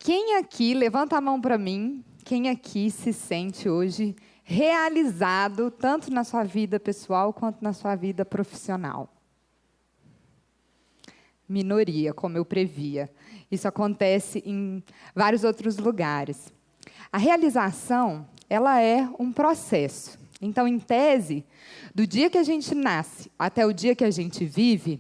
Quem aqui, levanta a mão para mim, quem aqui se sente hoje realizado, tanto na sua vida pessoal quanto na sua vida profissional? Minoria, como eu previa. Isso acontece em vários outros lugares. A realização, ela é um processo. Então, em tese, do dia que a gente nasce até o dia que a gente vive,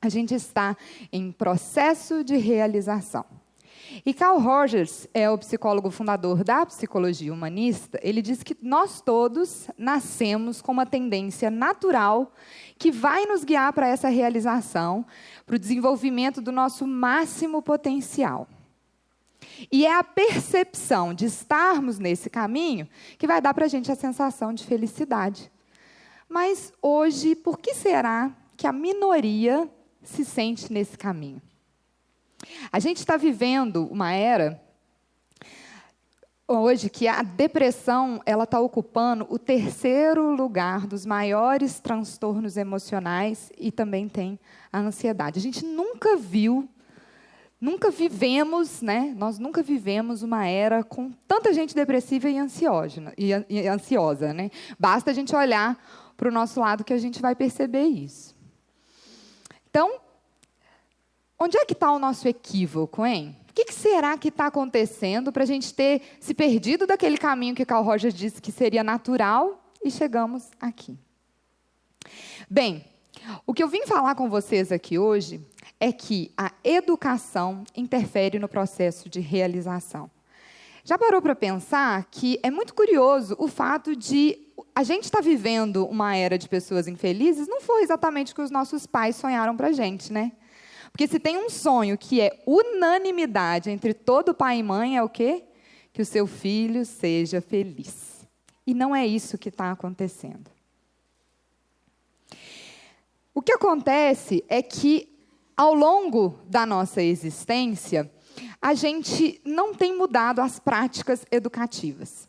a gente está em processo de realização. E Carl Rogers é o psicólogo fundador da psicologia humanista. Ele diz que nós todos nascemos com uma tendência natural que vai nos guiar para essa realização, para o desenvolvimento do nosso máximo potencial. E é a percepção de estarmos nesse caminho que vai dar para a gente a sensação de felicidade. Mas hoje, por que será que a minoria se sente nesse caminho? A gente está vivendo uma era hoje que a depressão ela está ocupando o terceiro lugar dos maiores transtornos emocionais e também tem a ansiedade. A gente nunca vivemos, né? Nós nunca vivemos uma era com tanta gente depressiva e ansiosa, né? Basta a gente olhar para o nosso lado que a gente vai perceber isso. Então, onde é que está o nosso equívoco, hein? O que será que está acontecendo para a gente ter se perdido daquele caminho que Carl Rogers disse que seria natural e chegamos aqui? Bem, o que eu vim falar com vocês aqui hoje é que a educação interfere no processo de realização. Já parou para pensar que é muito curioso o fato de a gente estar vivendo uma era de pessoas infelizes? Não foi exatamente o que os nossos pais sonharam para a gente, né? Porque se tem um sonho que é unanimidade entre todo pai e mãe, é o quê? Que o seu filho seja feliz. E não é isso que está acontecendo. O que acontece é que, ao longo da nossa existência, a gente não tem mudado as práticas educativas.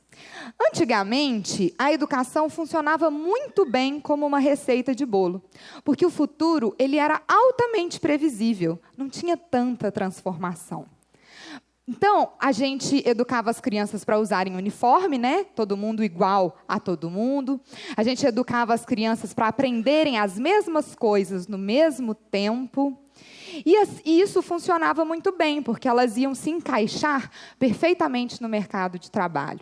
Antigamente, a educação funcionava muito bem como uma receita de bolo, porque o futuro ele era altamente previsível, não tinha tanta transformação. Então, a gente educava as crianças para usarem uniforme, né? Todo mundo igual a todo mundo. A gente educava as crianças para aprenderem as mesmas coisas no mesmo tempo. E isso funcionava muito bem, porque elas iam se encaixar perfeitamente no mercado de trabalho.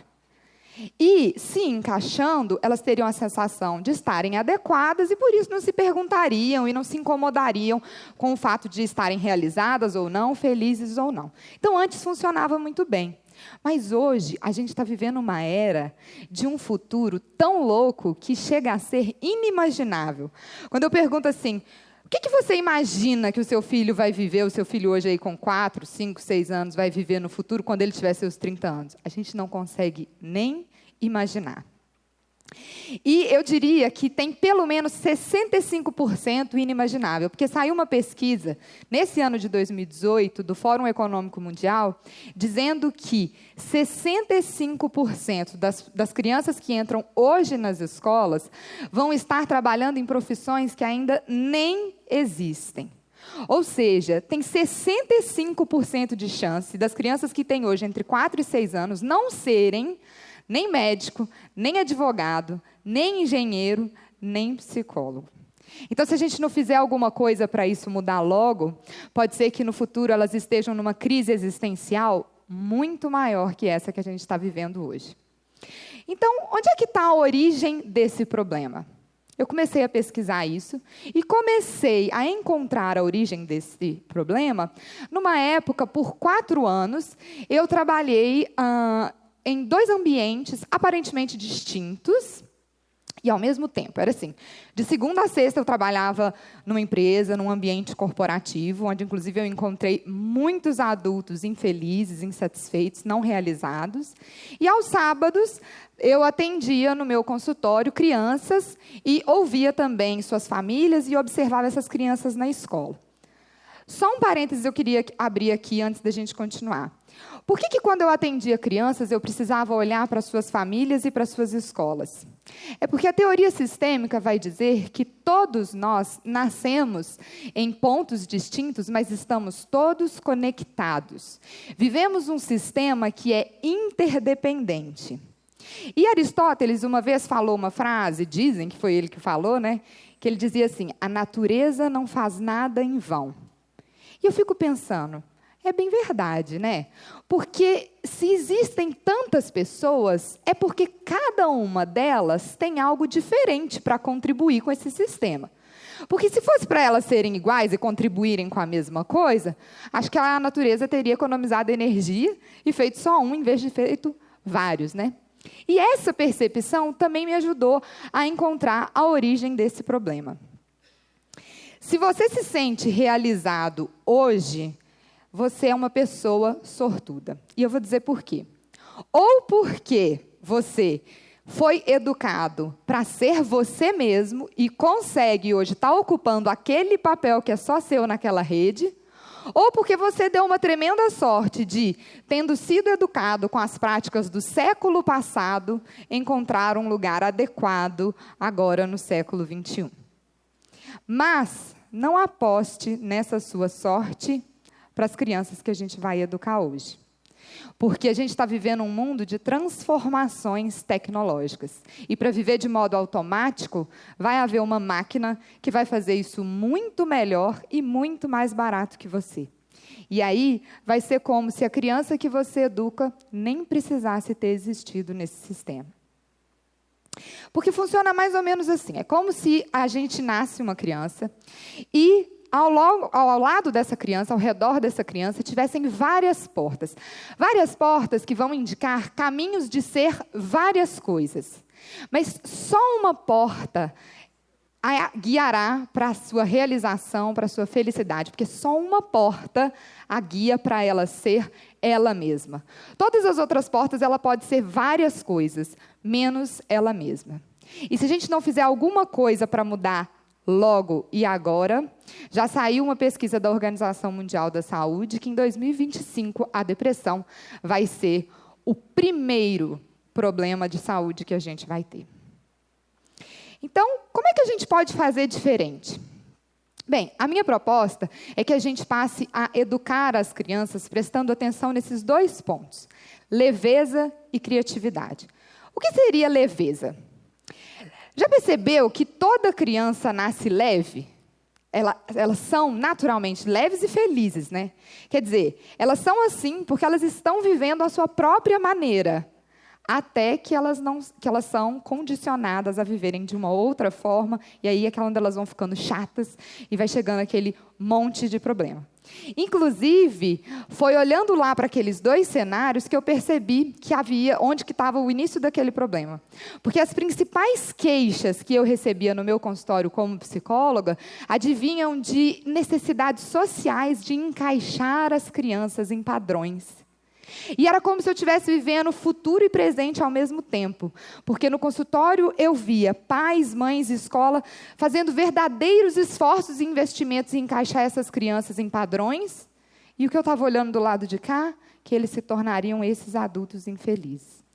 E, se encaixando, elas teriam a sensação de estarem adequadas e, por isso, não se perguntariam e não se incomodariam com o fato de estarem realizadas ou não, felizes ou não. Então, antes funcionava muito bem. Mas hoje, a gente está vivendo uma era de um futuro tão louco que chega a ser inimaginável. Quando eu pergunto assim, o que você imagina que o seu filho vai viver, o seu filho hoje aí com 4, 5, 6 anos, vai viver no futuro quando ele tiver seus 30 anos? A gente não consegue nem imaginar. E eu diria que tem pelo menos 65% inimaginável, porque saiu uma pesquisa, nesse ano de 2018, do Fórum Econômico Mundial, dizendo que 65% das crianças que entram hoje nas escolas vão estar trabalhando em profissões que ainda nem existem. Ou seja, tem 65% de chance das crianças que têm hoje entre 4 e 6 anos não serem nem médico, nem advogado, nem engenheiro, nem psicólogo. Então, se a gente não fizer alguma coisa para isso mudar logo, pode ser que no futuro elas estejam numa crise existencial muito maior que essa que a gente está vivendo hoje. Então, onde é que está a origem desse problema? Eu comecei a pesquisar isso e comecei a encontrar a origem desse problema numa época, por 4 anos, eu trabalhei em 2 ambientes aparentemente distintos e ao mesmo tempo. Era assim, de segunda a sexta eu trabalhava numa empresa, num ambiente corporativo, onde inclusive eu encontrei muitos adultos infelizes, insatisfeitos, não realizados. E aos sábados eu atendia no meu consultório crianças e ouvia também suas famílias e observava essas crianças na escola. Só um parênteses eu queria abrir aqui antes da gente continuar. Por que quando eu atendia crianças, eu precisava olhar para suas famílias e para suas escolas? É porque a teoria sistêmica vai dizer que todos nós nascemos em pontos distintos, mas estamos todos conectados. Vivemos um sistema que é interdependente. E Aristóteles uma vez falou uma frase, dizem que foi ele que falou, né? Que ele dizia assim: a natureza não faz nada em vão. E eu fico pensando, é bem verdade, né? Porque se existem tantas pessoas, é porque cada uma delas tem algo diferente para contribuir com esse sistema. Porque se fosse para elas serem iguais e contribuírem com a mesma coisa, acho que a natureza teria economizado energia e feito só um em vez de feito vários, né? E essa percepção também me ajudou a encontrar a origem desse problema. Se você se sente realizado hoje, você é uma pessoa sortuda. E eu vou dizer por quê. Ou porque você foi educado para ser você mesmo e consegue hoje estar ocupando aquele papel que é só seu naquela rede, ou porque você deu uma tremenda sorte de, tendo sido educado com as práticas do século passado, encontrar um lugar adequado agora no século XXI. Mas não aposte nessa sua sorte para as crianças que a gente vai educar hoje. Porque a gente está vivendo um mundo de transformações tecnológicas. E para viver de modo automático, vai haver uma máquina que vai fazer isso muito melhor e muito mais barato que você. E aí, vai ser como se a criança que você educa nem precisasse ter existido nesse sistema. Porque funciona mais ou menos assim. É como se a gente nasce uma criança e ao lado dessa criança, ao redor dessa criança, tivessem várias portas. Várias portas que vão indicar caminhos de ser várias coisas. Mas só uma porta a guiará para a sua realização, para a sua felicidade. Porque só uma porta a guia para ela ser ela mesma. Todas as outras portas, ela pode ser várias coisas, menos ela mesma. E se a gente não fizer alguma coisa para mudar logo e agora, já saiu uma pesquisa da Organização Mundial da Saúde que em 2025 a depressão vai ser o primeiro problema de saúde que a gente vai ter. Então, como é que a gente pode fazer diferente? Bem, a minha proposta é que a gente passe a educar as crianças prestando atenção nesses dois pontos, leveza e criatividade. O que seria leveza? Já percebeu que toda criança nasce leve? Elas são naturalmente leves e felizes, né? Quer dizer, elas são assim porque elas estão vivendo a sua própria maneira, até que elas são condicionadas a viverem de uma outra forma, e aí é onde elas vão ficando chatas e vai chegando aquele monte de problema. Inclusive, foi olhando lá para aqueles dois cenários que eu percebi que havia, onde que estava o início daquele problema. Porque as principais queixas que eu recebia no meu consultório como psicóloga advinham de necessidades sociais de encaixar as crianças em padrões. E era como se eu estivesse vivendo futuro e presente ao mesmo tempo. Porque no consultório eu via pais, mães, escola fazendo verdadeiros esforços e investimentos em encaixar essas crianças em padrões. E o que eu estava olhando do lado de cá, que eles se tornariam esses adultos infelizes.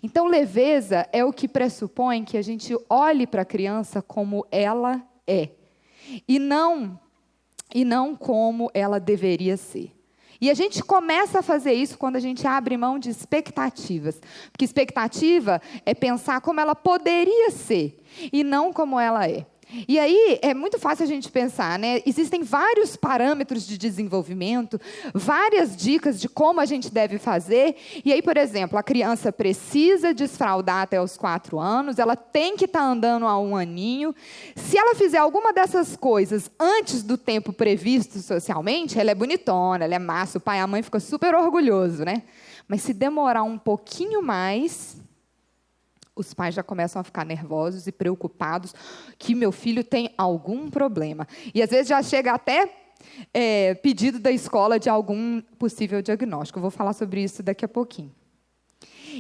Então, leveza é o que pressupõe que a gente olhe para a criança como ela é. E não como ela deveria ser. E a gente começa a fazer isso quando a gente abre mão de expectativas. Porque expectativa é pensar como ela poderia ser e não como ela é. E aí é muito fácil a gente pensar, né? Existem vários parâmetros de desenvolvimento, várias dicas de como a gente deve fazer. E aí, por exemplo, a criança precisa desfraldar até os 4 anos, ela tem que estar andando há 1 aninho. Se ela fizer alguma dessas coisas antes do tempo previsto socialmente, ela é bonitona, ela é massa, o pai e a mãe ficam super orgulhosos, né? Mas se demorar um pouquinho mais, os pais já começam a ficar nervosos e preocupados que meu filho tem algum problema. E às vezes já chega até pedido da escola de algum possível diagnóstico. Eu vou falar sobre isso daqui a pouquinho.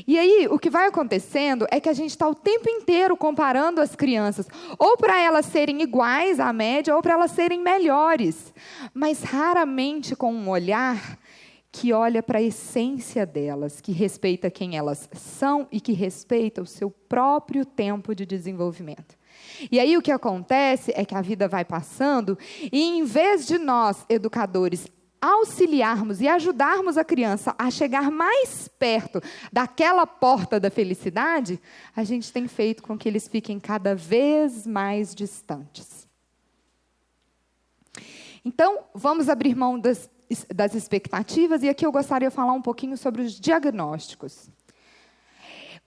E aí, o que vai acontecendo é que a gente está o tempo inteiro comparando as crianças, ou para elas serem iguais à média, ou para elas serem melhores, mas raramente com um olhar que olha para a essência delas, que respeita quem elas são e que respeita o seu próprio tempo de desenvolvimento. E aí o que acontece é que a vida vai passando e, em vez de nós, educadores, auxiliarmos e ajudarmos a criança a chegar mais perto daquela porta da felicidade, a gente tem feito com que eles fiquem cada vez mais distantes. Então, vamos abrir mão das expectativas, e aqui eu gostaria de falar um pouquinho sobre os diagnósticos.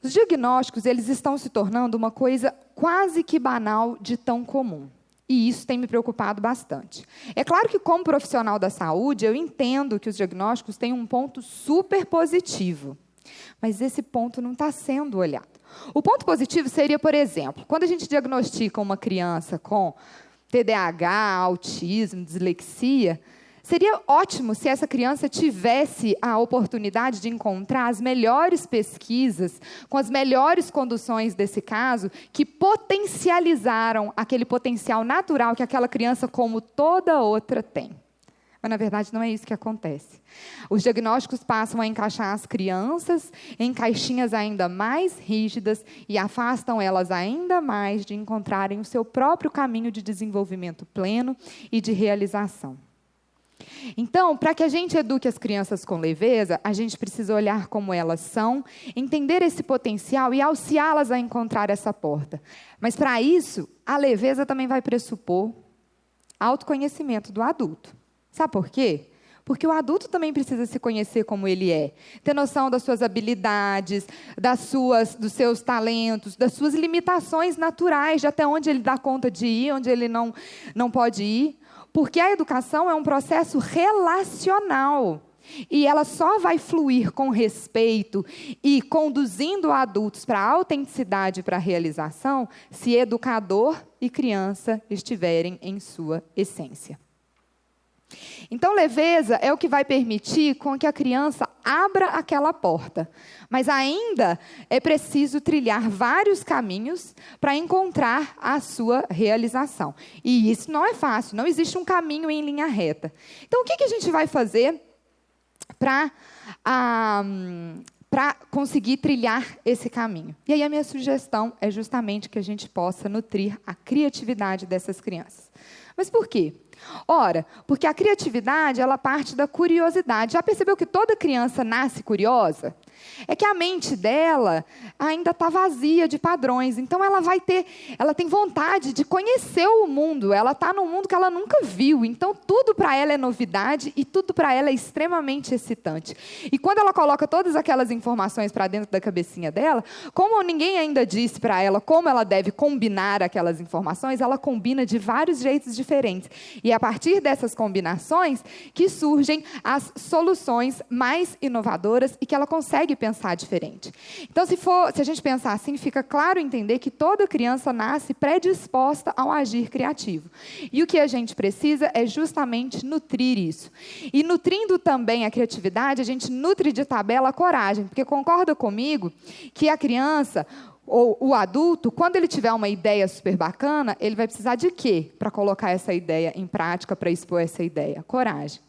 Os diagnósticos, eles estão se tornando uma coisa quase que banal de tão comum. E isso tem me preocupado bastante. É claro que, como profissional da saúde, eu entendo que os diagnósticos têm um ponto super positivo. Mas esse ponto não está sendo olhado. O ponto positivo seria, por exemplo, quando a gente diagnostica uma criança com TDAH, autismo, dislexia, seria ótimo se essa criança tivesse a oportunidade de encontrar as melhores pesquisas, com as melhores conduções desse caso, que potencializaram aquele potencial natural que aquela criança, como toda outra, tem. Mas, na verdade, não é isso que acontece. Os diagnósticos passam a encaixar as crianças em caixinhas ainda mais rígidas e afastam elas ainda mais de encontrarem o seu próprio caminho de desenvolvimento pleno e de realização. Então, para que a gente eduque as crianças com leveza, a gente precisa olhar como elas são, entender esse potencial e auxiliá-las a encontrar essa porta. Mas, para isso, a leveza também vai pressupor autoconhecimento do adulto. Sabe por quê? Porque o adulto também precisa se conhecer como ele é, ter noção das suas habilidades, dos seus talentos, das suas limitações naturais, de até onde ele dá conta de ir, onde ele não pode ir. Porque a educação é um processo relacional. E ela só vai fluir com respeito e conduzindo adultos para a autenticidade e para a realização, se educador e criança estiverem em sua essência. Então, leveza é o que vai permitir com que a criança abra aquela porta. Mas ainda é preciso trilhar vários caminhos para encontrar a sua realização. E isso não é fácil, não existe um caminho em linha reta. Então, o que a gente vai fazer para conseguir trilhar esse caminho? E aí a minha sugestão é justamente que a gente possa nutrir a criatividade dessas crianças. Mas por quê? Ora, porque a criatividade, ela parte da curiosidade. Já percebeu que toda criança nasce curiosa? É que a mente dela ainda está vazia de padrões. Então, ela tem vontade de conhecer o mundo. Ela está num mundo que ela nunca viu. Então, tudo para ela é novidade e tudo para ela é extremamente excitante. E quando ela coloca todas aquelas informações para dentro da cabecinha dela, como ninguém ainda disse para ela como ela deve combinar aquelas informações, ela combina de vários jeitos diferentes. E é a partir dessas combinações que surgem as soluções mais inovadoras e que ela consegue pensar diferente. Então, se a gente pensar assim, fica claro entender que toda criança nasce predisposta ao agir criativo. E o que a gente precisa é justamente nutrir isso. E nutrindo também a criatividade, a gente nutre de tabela a coragem, porque concorda comigo que a criança ou o adulto, quando ele tiver uma ideia super bacana, ele vai precisar de quê para colocar essa ideia em prática, para expor essa ideia? Coragem.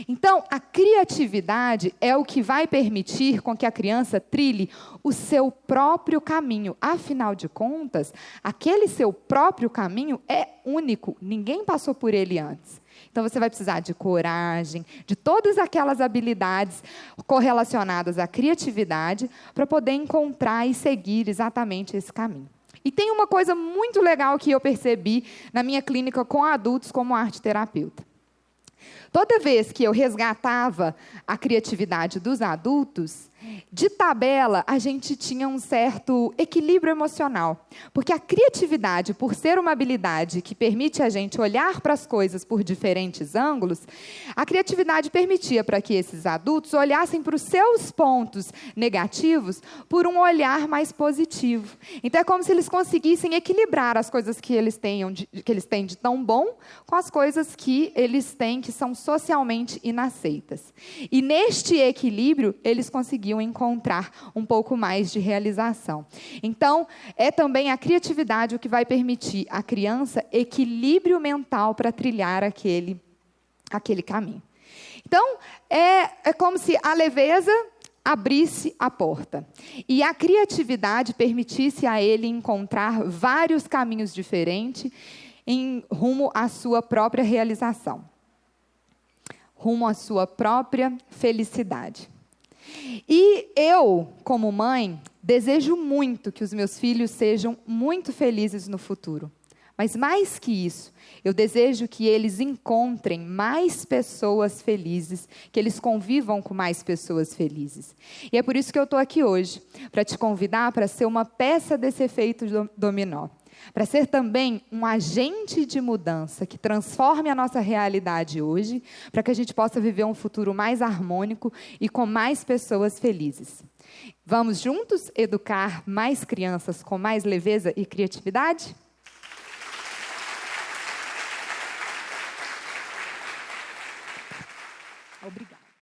Então, a criatividade é o que vai permitir com que a criança trilhe o seu próprio caminho. Afinal de contas, aquele seu próprio caminho é único, ninguém passou por ele antes. Então, você vai precisar de coragem, de todas aquelas habilidades correlacionadas à criatividade para poder encontrar e seguir exatamente esse caminho. E tem uma coisa muito legal que eu percebi na minha clínica com adultos como arte-terapeuta. Toda vez que eu resgatava a criatividade dos adultos, de tabela, a gente tinha um certo equilíbrio emocional. Porque a criatividade, por ser uma habilidade que permite a gente olhar para as coisas por diferentes ângulos, a criatividade permitia para que esses adultos olhassem para os seus pontos negativos por um olhar mais positivo. Então, é como se eles conseguissem equilibrar as coisas que eles têm de tão bom com as coisas que eles têm que são socialmente inaceitas. E neste equilíbrio, eles conseguiam conseguiam encontrar um pouco mais de realização. Então, é também a criatividade o que vai permitir à criança equilíbrio mental para trilhar aquele caminho. Então, é como se a leveza abrisse a porta e a criatividade permitisse a ele encontrar vários caminhos diferentes em rumo à sua própria realização, rumo à sua própria felicidade. E eu, como mãe, desejo muito que os meus filhos sejam muito felizes no futuro. Mas mais que isso, eu desejo que eles encontrem mais pessoas felizes, que eles convivam com mais pessoas felizes. E é por isso que eu estou aqui hoje, para te convidar para ser uma peça desse efeito dominó. Para ser também um agente de mudança que transforme a nossa realidade hoje, para que a gente possa viver um futuro mais harmônico e com mais pessoas felizes. Vamos juntos educar mais crianças com mais leveza e criatividade? Obrigada.